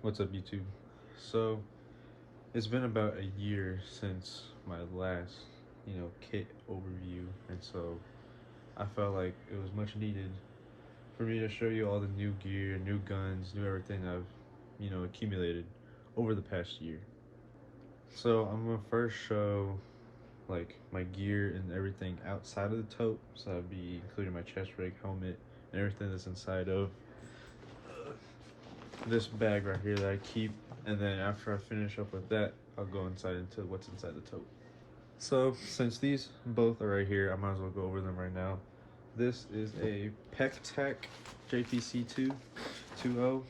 What's up, YouTube? So, it's been about a year since my last, kit overview, and so I felt like it was much needed for me to show you all the new gear, new guns, new everything I've, accumulated over the past year. So, I'm gonna first show like my gear and everything outside of the tote, so that'd be including my chest rig, helmet, and everything that's inside of this bag right here that I keep, and then after I finish up with that, I'll go inside into what's inside the tote. So since these both are right here, I might as well go over them right now. This is a PECTAC JPC 2.0.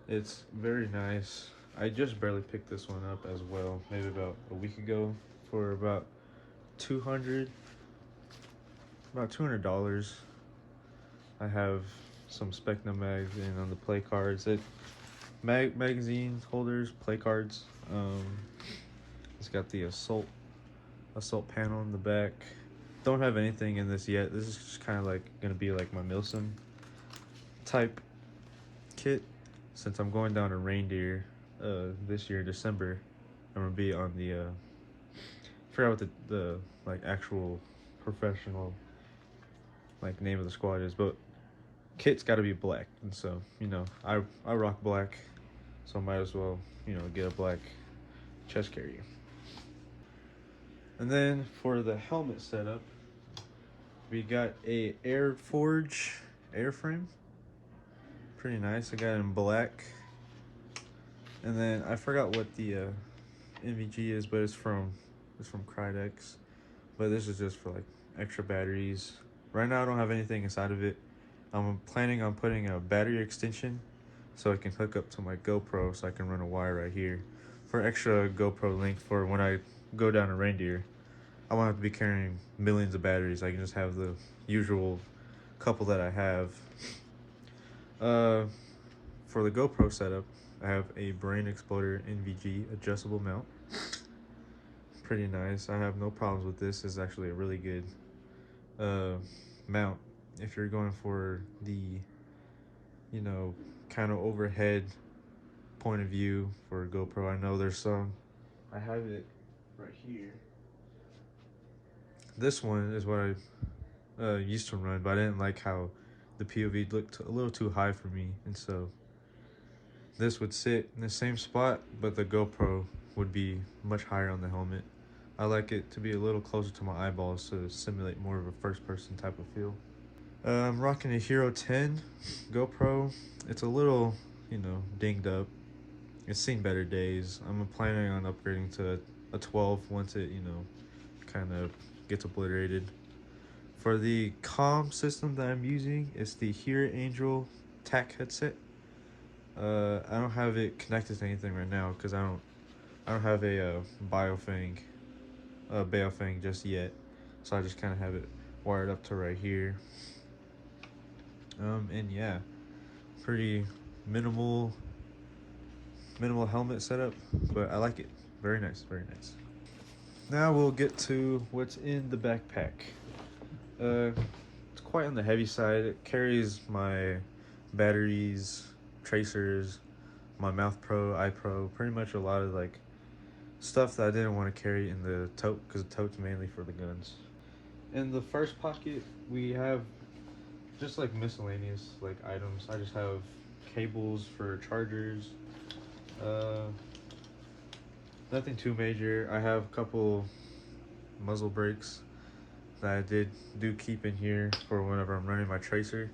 It's very nice. I just barely picked this one up as well, maybe about a week ago, for about $200. I have some Specna mags and on the play cards. Magazine holders, play cards. It's got the assault panel in the back. Don't have anything in this yet. This is just kind of like gonna be like my Milsim type kit. Since I'm going down to reindeer this year, December, I'm gonna be on the I forgot what the like actual professional like name of the squad is, but kit's got to be black, and so I rock black, so I might as well get a black chest carrier. And then for the helmet setup, we got a Airforge airframe. Pretty nice. I got it in black. And then I forgot what the NVG is, but it's from Krydex. But this is just for like extra batteries. Right now I don't have anything inside of it. I'm planning on putting a battery extension so I can hook up to my GoPro, so I can run a wire right here for extra GoPro length for when I go down to reindeer. I won't have to be carrying millions of batteries. I can just have the usual couple that I have. For the GoPro setup, I have a Brain Exploder NVG adjustable mount. Pretty nice. I have no problems with this. It's actually a really good mount if you're going for the kind of overhead point of view for GoPro. I know there's some. I have it right here. This one is what I used to run, but I didn't like how the POV looked a little too high for me, and so this would sit in the same spot, but the GoPro would be much higher on the helmet. I like it to be a little closer to my eyeballs to simulate more of a first-person type of feel. I'm rocking a Hero 10 GoPro. It's a little, dinged up. It's seen better days. I'm planning on upgrading to a 12 once it, kind of gets obliterated. For the comm system that I'm using, it's the Here Angel TAC headset. I don't have it connected to anything right now because I don't have a Baofeng just yet. So I just kind of have it wired up to right here. And yeah, pretty minimal helmet setup, but I like it. Very nice, very nice. Now we'll get to what's in the backpack. It's quite on the heavy side. It carries my batteries, tracers, my Mouth Pro, Eye Pro, pretty much a lot of like stuff that I didn't want to carry in the tote because the tote's mainly for the guns. In the first pocket, we have just like miscellaneous like items. I just have cables for chargers. Nothing too major. I have a couple muzzle brakes that I do keep in here for whenever I'm running my tracer,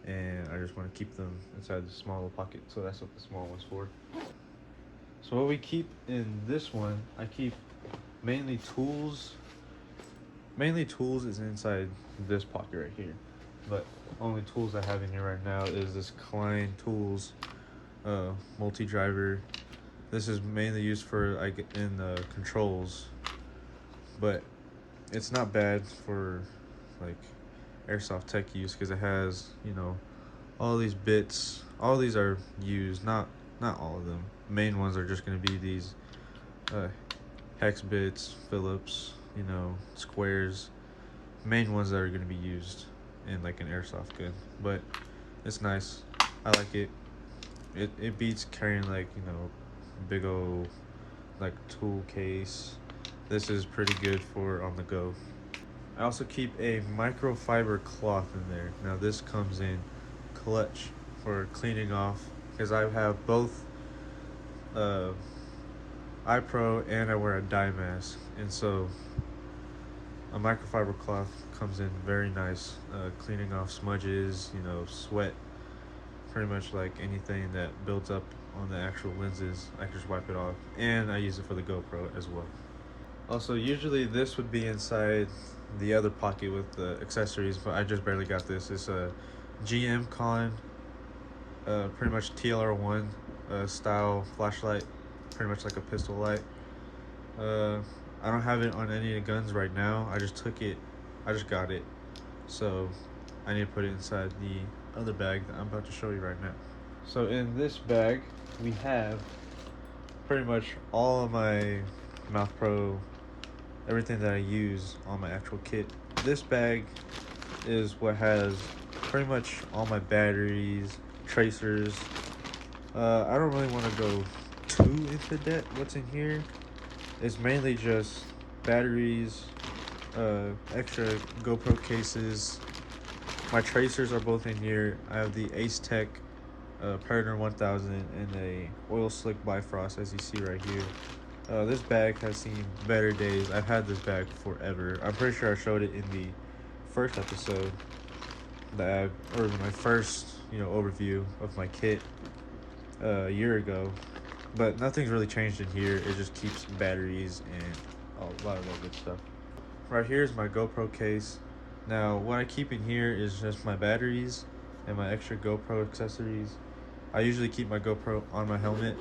and I just want to keep them inside the small little pocket, so that's what the small one's for. So what we keep in this one, I keep mainly tools. Mainly tools is inside this pocket right here, but only tools I have in here right now is this Klein Tools multi-driver. This is mainly used for in the controls, but it's not bad for like airsoft tech use because it has all these bits. All these are used, not all of them. Main ones are just going to be these hex bits, Phillips, squares. Main ones that are going to be used in like an airsoft gun, but it's nice. I like it. It beats carrying like, you know, big old like tool case. This is pretty good for on the go. I also keep a microfiber cloth in there. Now this comes in clutch for cleaning off, because I have both uh, eye pro and I wear a dye mask, and so a microfiber cloth comes in very nice, cleaning off smudges, you know, sweat, pretty much like anything that builds up on the actual lenses. I can just wipe it off, and I use it for the GoPro as well. Also, usually this would be inside the other pocket with the accessories, but I just barely got this. It's a GM Con, pretty much TLR1 style flashlight, pretty much like a pistol light. Uh, I don't have it on any of the guns right now. I just took it, I just got it, so I need to put it inside the other bag that I'm about to show you right now. So in this bag, we have pretty much all of my Mouth Pro, everything that I use on my actual kit. This bag is what has pretty much all my batteries, tracers. I don't really want to go too into depth. What's in here is mainly just batteries, extra GoPro cases. My tracers are both in here. I have the Ace Tech Predator 1000 and a oil slick Bifrost, as you see right here. This bag has seen better days. I've had this bag forever. I'm pretty sure I showed it in the first episode or my first, you know, overview of my kit a year ago. But nothing's really changed in here. It just keeps batteries and a lot of that good stuff. Right here is my GoPro case. Now, what I keep in here is just my batteries and my extra GoPro accessories. I usually keep my GoPro on my helmet,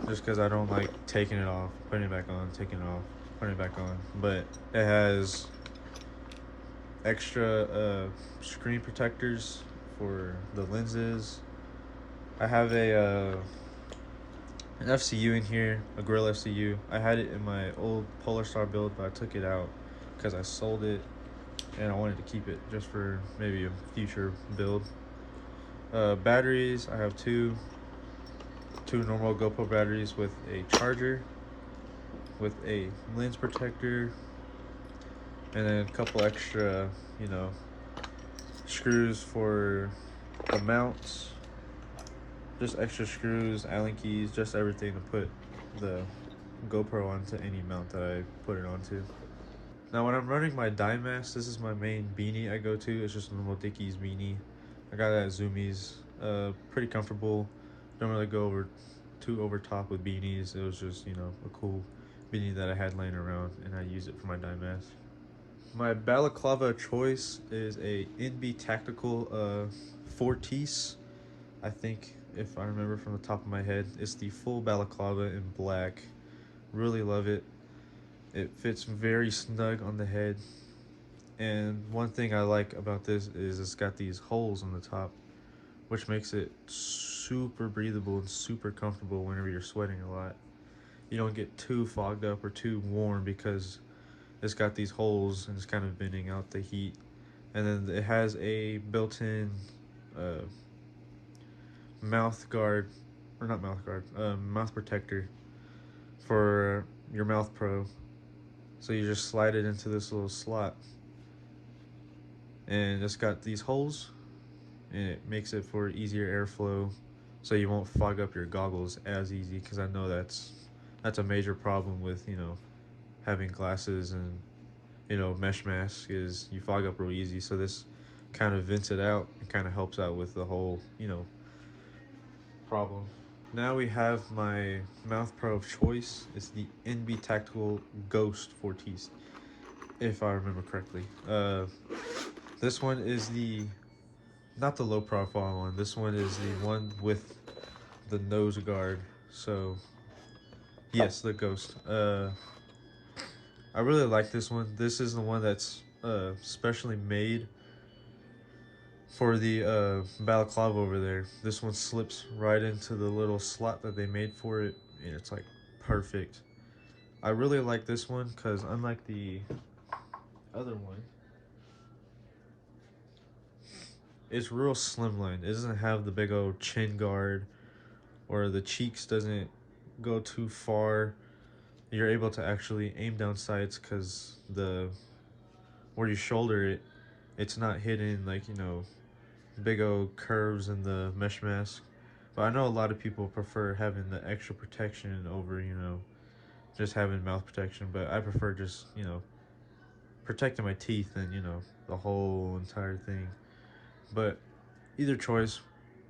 just because I don't like taking it off, putting it back on, taking it off, putting it back on. But it has extra screen protectors for the lenses. I have an FCU in here, a grill FCU. I had it in my old Polar Star build, but I took it out because I sold it and I wanted to keep it just for maybe a future build. Batteries, I have two normal GoPro batteries with a charger, with a lens protector, and then a couple extra, you know, screws for the mounts, just extra screws, Allen keys, just everything to put the GoPro onto any mount that I put it onto. Now when I'm running my dye mask, this is my main beanie I go to. It's just a normal Dickies beanie. I got it at Zoomies. Pretty comfortable. Don't really go too over top with beanies. It was just, you know, a cool beanie that I had laying around, and I use it for my dye mask. My balaclava choice is a NB Tactical Fortis. I think, if I remember from the top of my head, it's the full balaclava in black. Really love it. It fits very snug on the head. And one thing I like about this is it's got these holes on the top, which makes it super breathable and super comfortable whenever you're sweating a lot. You don't get too fogged up or too warm because it's got these holes and it's kind of bending out the heat. And then it has a built-in uh, mouth guard, or not mouth guard, mouth protector for your Mouth Pro. So you just slide it into this little slot, and it's got these holes, and it makes it for easier airflow, so you won't fog up your goggles as easy. Because I know that's a major problem with, you know, having glasses and, you know, mesh mask is you fog up real easy. So this kind of vents it out and kind of helps out with the whole, you know, problem. Now we have my Mouth Pro of choice. It's the NB Tactical Ghost Fortis, if I remember correctly. This one is not the low profile one. This one is the one with the nose guard. So yes, the Ghost. I really like this one. This is the one that's specially made for the balaclava over there. This one slips right into the little slot that they made for it, and it's like perfect. I really like this one because unlike the other one, it's real slimline. It doesn't have the big old chin guard, or the cheeks doesn't go too far. You're able to actually aim down sights because the where you shoulder it, it's not hidden like, you know, big old curves in the mesh mask. But I know a lot of people prefer having the extra protection over, you know, just having mouth protection. But I prefer just, you know, protecting my teeth and, you know, the whole entire thing. But either choice,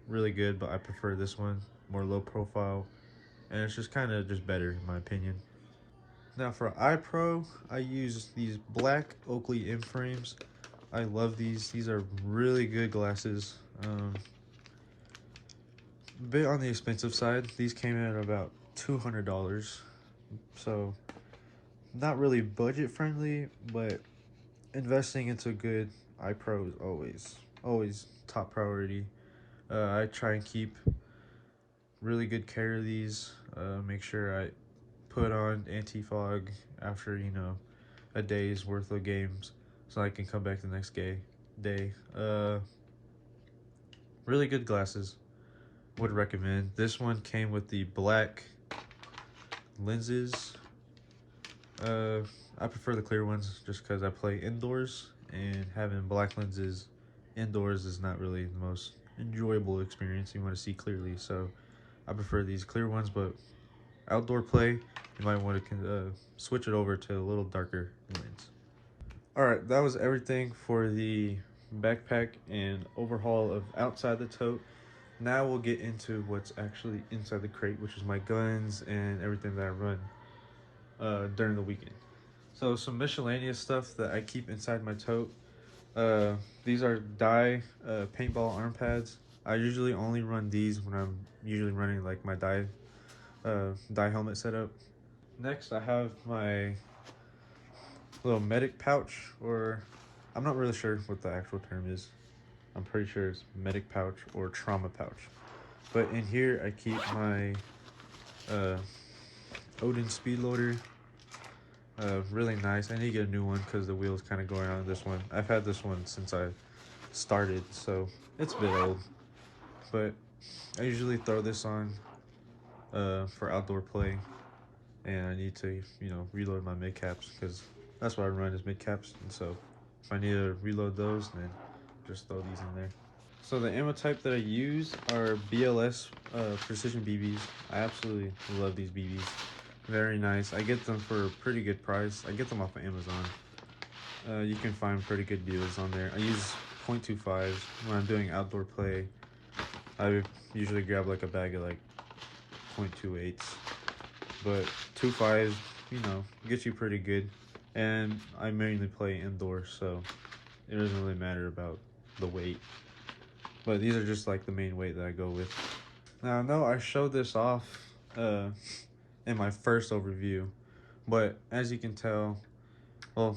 really good. But I prefer this one, more low profile, and it's just kind of just better in my opinion. Now for iPro, I use these black Oakley M frames. I love these. These are really good glasses. A bit on the expensive side. These came in at about $200, so not really budget friendly, but investing into good iPro is always top priority. I try and keep really good care of these. Make sure I put on anti-fog after, you know, a day's worth of games, so I can come back the next day. Really good glasses. Would recommend. This one came with the black lenses. I prefer the clear ones just because I play indoors, and having black lenses indoors is not really the most enjoyable experience. You want to see clearly, so I prefer these clear ones. But outdoor play, you might want to switch it over to a little darker lens. Alright, that was everything for the backpack and overhaul of outside the tote. Now we'll get into what's actually inside the crate, which is my guns and everything that I run during the weekend. So some miscellaneous stuff that I keep inside my tote. These are dye paintball arm pads. I usually only run these when I'm usually running like my dye helmet setup. Next, I have my little medic pouch, or I'm not really sure what the actual term is. I'm pretty sure it's medic pouch or trauma pouch. But in here, I keep my Odin speed loader. Really nice. I need to get a new one because the wheel's kind of going on this one. I've had this one since I started, so it's a bit old. But I usually throw this on for outdoor play, and I need to, you know, reload my mid caps because that's what I run is mid caps. And so if I need to reload those, then just throw these in there. So the ammo type that I use are BLS precision BBs. I absolutely love these BBs. Very nice. I get them for a pretty good price. I get them off of Amazon. You can find pretty good deals on there. I use .25s when I'm doing outdoor play. I usually grab like a bag of like .28s, but 25s, you know, get you pretty good. And I mainly play indoors, so it doesn't really matter about the weight. But these are just like the main weight that I go with. Now, no, I showed this off in my first overview, but as you can tell, well,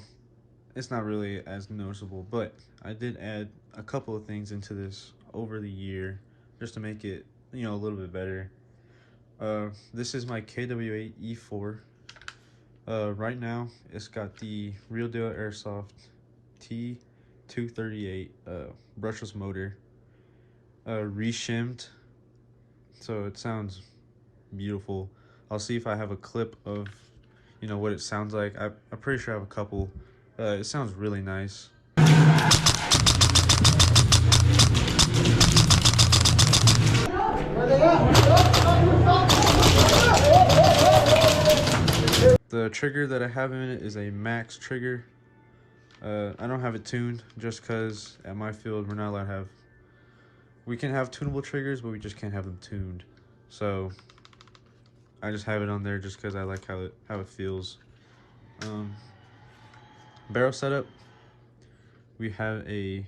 it's not really as noticeable, but I did add a couple of things into this over the year just to make it, you know, a little bit better. This is my KW8 E4. Right now, it's got the Real Deal Airsoft T238 brushless motor, reshimmed, so it sounds beautiful. I'll see if I have a clip of, you know, what it sounds like. I'm pretty sure I have a couple. It sounds really nice. The trigger that I have in it is a max trigger. I don't have it tuned just because at my field we're not allowed to have. We can have tunable triggers, but we just can't have them tuned. So I just have it on there just because I like how it feels. Barrel setup. We have a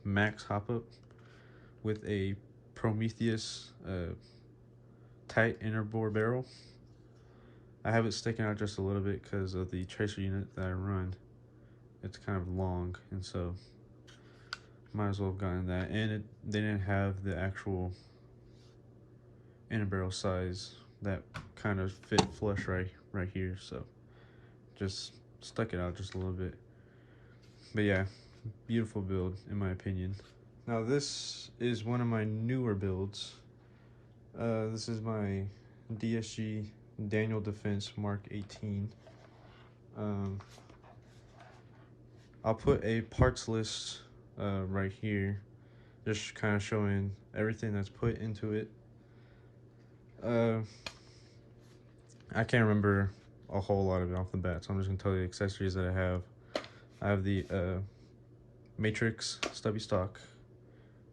max hop up with a Prometheus tight inner bore barrel. I have it sticking out just a little bit because of the tracer unit that I run. It's kind of long, and so might as well have gotten that. And they didn't have the actual inner barrel size that kind of fit flush right here, so just stuck it out just a little bit. But yeah, beautiful build in my opinion. Now this is one of my newer builds. This is my DSG Daniel Defense Mark 18. I'll put a parts list right here, just kind of showing everything that's put into it. I can't remember a whole lot of it off the bat, so I'm just gonna tell you the accessories that I have. I have the Matrix stubby stock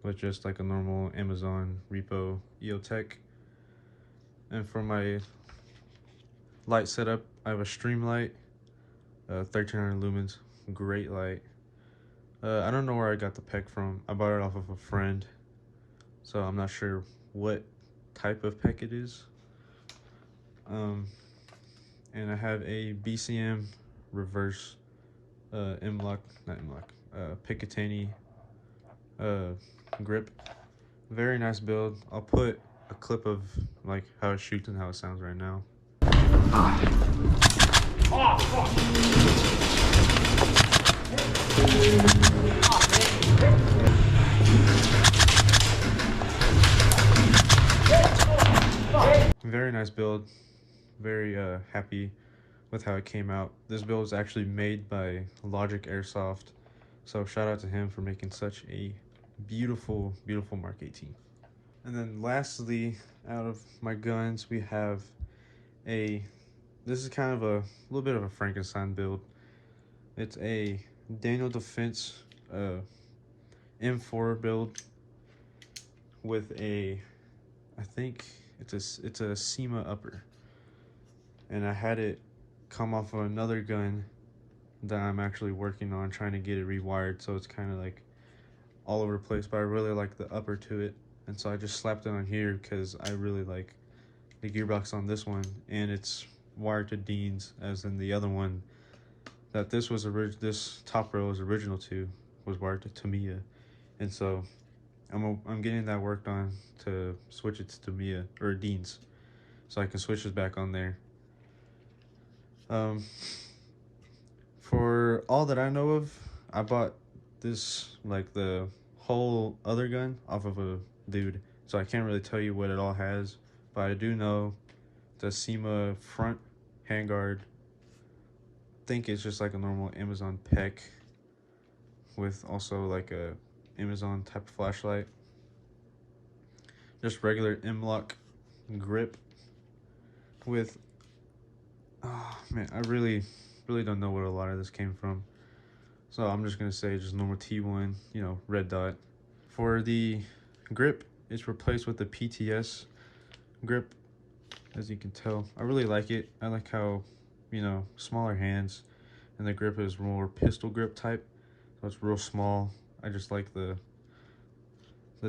with just like a normal Amazon repo EOTech. And for my light setup, I have a stream light, 1300 lumens, great light. I don't know where I got the PEC from. I bought it off of a friend, so I'm not sure what type of PEC it is. And I have a BCM reverse Picatinny grip. Very nice build. I'll put a clip of like how it shoots and how it sounds right now. Very nice build. Very happy with how it came out. This build is actually made by Logic Airsoft, so shout out to him for making such a beautiful Mark 18. And then lastly, out of my guns, we have this is kind of a little bit of a Frankenstein build. It's a Daniel Defense M4 build with I think it's a SEMA upper, and I had it come off of another gun that I'm actually working on, trying to get it rewired, so it's kind of like all over the place, but I really like the upper to it, and so I just slapped it on here because I really like the gearbox on this one, and it's wired to Dean's, as in the other one that this top rail was original to was wired to Tamiya, and so I'm getting that worked on to switch it to Tamiya or Dean's, so I can switch this back on there. For all that I know of, I bought this, like the whole other gun, off of a dude, so I can't really tell you what it all has, but I do know the SEMA front handguard. I think it's just like a normal Amazon PEC with also like a Amazon type of flashlight. Just regular M-Lock grip with, oh man, I really don't know where a lot of this came from, so I'm just gonna say just normal T1, you know, red dot. For the grip, it's replaced with the PTS grip. As you can tell, I really like it. I like how, you know, smaller hands, and the grip is more pistol grip type, so it's real small. I just like the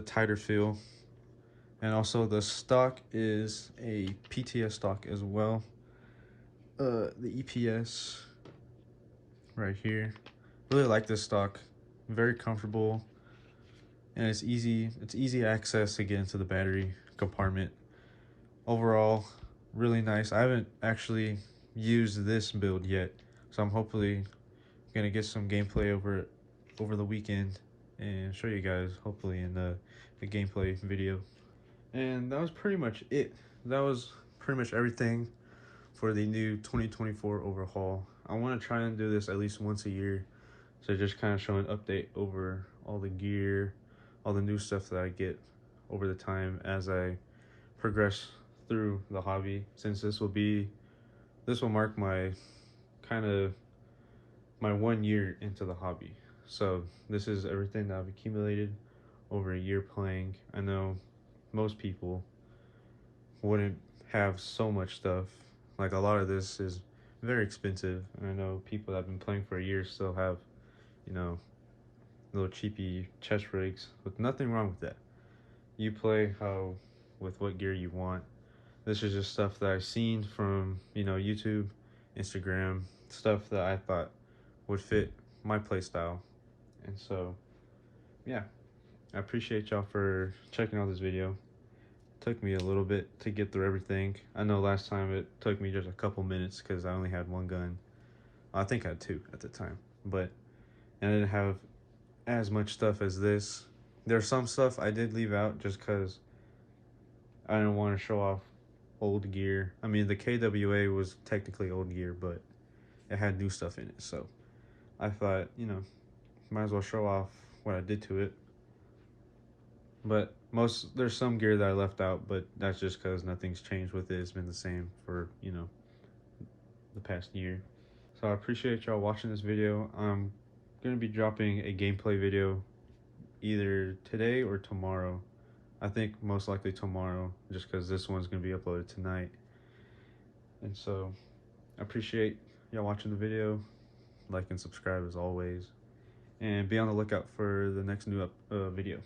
tighter feel. And also the stock is a PTS stock as well. The EPS right here. Really like this stock. Very comfortable, and it's easy access to get into the battery compartment. Overall, really nice. I haven't actually used this build yet, so I'm hopefully gonna get some gameplay over the weekend and show you guys, hopefully, in the gameplay video. And that was pretty much it. That was pretty much everything for the new 2024 overhaul. I want to try and do this at least once a year, so just kind of show an update over all the gear, all the new stuff that I get over the time as I progress through the hobby, since this will mark my my 1 year into the hobby. So this is everything that I've accumulated over a year playing. I know most people wouldn't have so much stuff. Like, a lot of this is very expensive, and I know people that have been playing for a year still have, you know, little cheapy chest rigs, with nothing wrong with that. You play with what gear you want. This is just stuff that I've seen from, you know, YouTube, Instagram, stuff that I thought would fit my play style. And so, yeah, I appreciate y'all for checking out this video. Took me a little bit to get through everything. I know last time it took me just a couple minutes because I only had one gun. I think I had two at the time, but I didn't have as much stuff as this. There's some stuff I did leave out just because I didn't want to show off old gear. I mean, the KWA was technically old gear, but it had new stuff in it. So I thought, might as well show off what I did to it. But there's some gear that I left out, but that's just because nothing's changed with it. It's been the same for, the past year. So I appreciate y'all watching this video. I'm going to be dropping a gameplay video either today or tomorrow. I think most likely tomorrow, just because this one's going to be uploaded tonight. And so I appreciate y'all watching the video. Like and subscribe as always. And be on the lookout for the next new video.